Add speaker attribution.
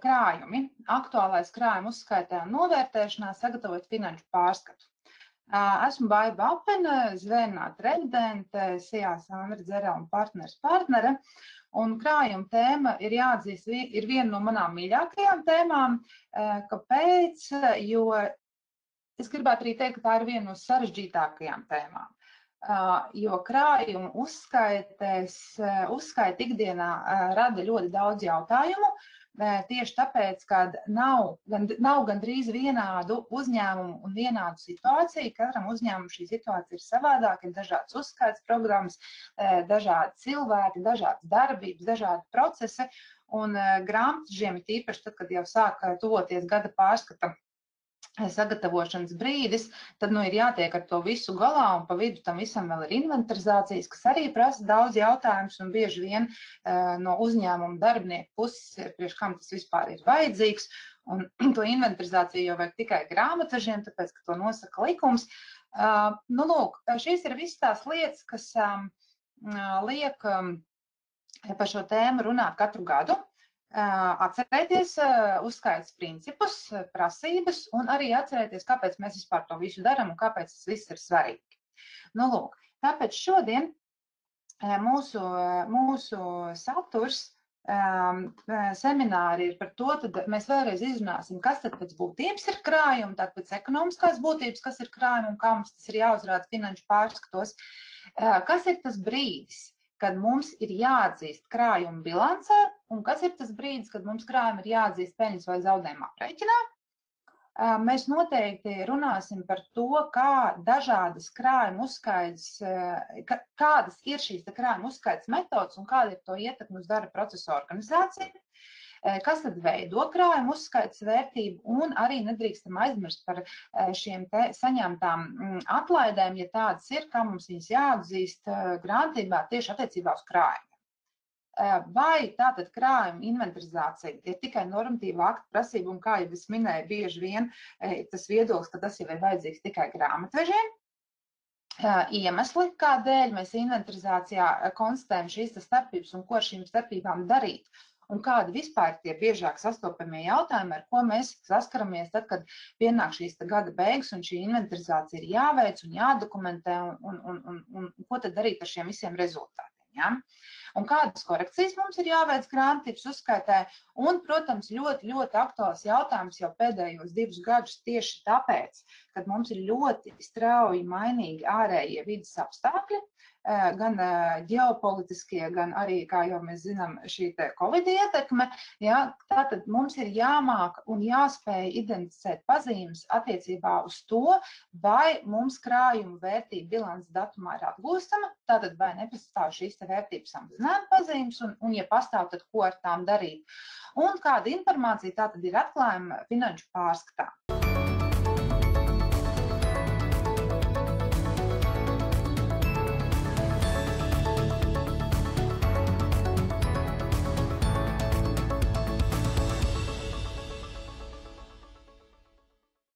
Speaker 1: krājumi. Aktuālais krājuma uzskaitē un novērtēšanā sagatavot finanšu pārskatu. Esmu Baiba Apene, zvērnāta revidente, SIA Sandra Dzerela un partnere. Un krājuma tēma ir jāatzīst, ir viena no manām mīļākajām tēmām. Kāpēc? Jo es gribētu arī teikt, ka tā ir viena no sarežģītākajām tēmām. Jo krājuma uzskaita ikdienā rada ļoti daudz jautājumu, tieši tāpēc, ka nav gandrīz vienādu uzņēmumu un vienādu situāciju. Katram uzņēmumam šī situācija ir savādāka, ir dažādas uzskaitas programmas, dažādi cilvēki, dažādas darbības, dažādi procesi, un grāmatvežiem ir īpaši tad, kad jau sāk tuvoties gada pārskata sagatavošanas brīdis, tad ir jātiek ar to visu galā, un pa vidu tam visam vēl ir inventarizācijas, kas arī prasa daudz jautājumus, un bieži vien no uzņēmuma darbinieku puses, priekš kam tas vispār ir vajadzīgs, un to inventarizāciju jau vajag tikai grāmatvežiem, tāpēc, ka to nosaka likums. Lūk, šīs ir visas tās lietas, kas liek par šo tēmu runāt katru gadu. Atcerēties uzskaitas principus, prasības un arī atcerēties, kāpēc mēs vispār to visu darām un kāpēc tas viss ir svarīgi. Lūk, tāpēc šodien mūsu saturs semināri ir par to, tad mēs vēlreiz izrunāsim, kas tad pēc būtības ir krājumi, tad pēc ekonomiskās būtības, kas ir krājumi un kā mums tas ir jāuzrāda finanšu pārskatos, kas ir tas brīdis, kad mums ir jāatzīst krājuma bilancē, un kas ir tas brīdis, kad mums krājumi ir jāatzīst peļņas vai zaudējuma aprēķinā. Mēs noteikti runāsim par to, kā dažādas krājuma uzskaitas, kādas ir šīs krājuma uzskaitas metodas un kāda ir to ietekme uz darba procesu organizāciju, kas tad veido krājuma uzskaitas vērtību, un arī nedrīkstam aizmirst par šiem saņemtām atlaidēm, ja tādas ir, kā mums viņas jāatzīst grāmatībā tieši attiecībā uz krājumu. Vai tātad krājuma inventarizācija ir tikai normatīva akta prasība, un kā jau es minēju, bieži vien tas viedoklis, ka tas jau ir vajadzīgs tikai grāmatvežiem. Iemesli, kādēļ mēs inventarizācijā konstatējam šīs starpības un ko ar šīm starpībām darīt, un kādi vispār tie biežāk sastopamie jautājumi, ar ko mēs saskaramies tad, kad pienāk šīs gada beigas un šī inventarizācija ir jāveic un jādokumentē, un ko tad darīt ar šiem visiem rezultātiem. Ja? Un kādas korekcijas mums ir jāveic grāmatvedības uzskaitē, un, protams, ļoti, ļoti aktuāls jautājums jau pēdējos 2 gadus tieši tāpēc, kad mums ir ļoti strauji mainīgi ārējie vides apstākļi, gan ģeopolitiskie, gan arī, kā jau mēs zinām, šī Covid ietekme, ja, tātad mums ir jāmāk un jāspēj identificēt pazīmes attiecībā uz to, vai mums krājuma vērtība bilances datumā ir atgūstama, tātad vai nepastāv šīs vērtības samazinājuma pazīmes, un ja pastāv, tad ko ar tām darīt. Un kāda informācija tātad ir atklājama finanšu pārskatā.